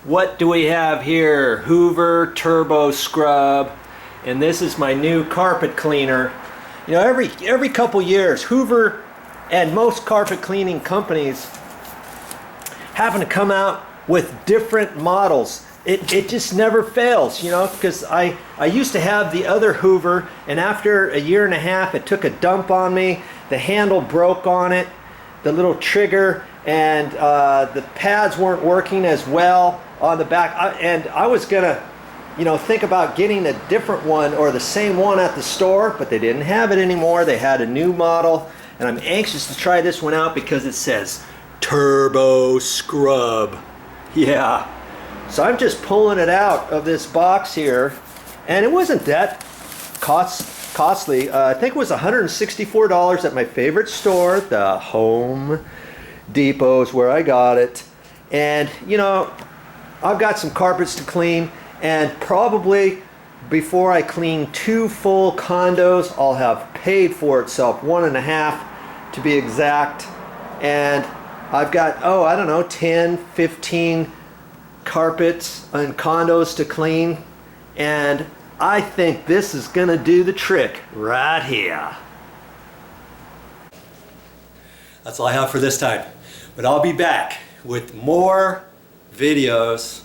What do we have here? Hoover Turbo Scrub, and this is my new carpet cleaner. You know, every couple years, Hoover and most carpet cleaning companies happen to come out with different models. It just never fails, you know, because I used to have the other Hoover, and after a year and a half it took a dump on me. The handle broke on it, the little trigger, and the pads weren't working as well on the back. And I was gonna, you know, think about getting a different one or the same one at the store, but they didn't have it anymore. They had a new model, and I'm anxious to try this one out because it says Turbo Scrub. Yeah. So I'm just pulling it out of this box here, and it wasn't that costly. I think it was $164 at my favorite store, the Home Depot is where I got it. And you know, I've got some carpets to clean, and probably before I clean 2 full condos, I'll have paid for itself, 1.5 to be exact. And I've got, oh, I don't know, 10, 15 carpets and condos to clean, and I think this is gonna do the trick right here. That's all I have for this time, but I'll be back with more videos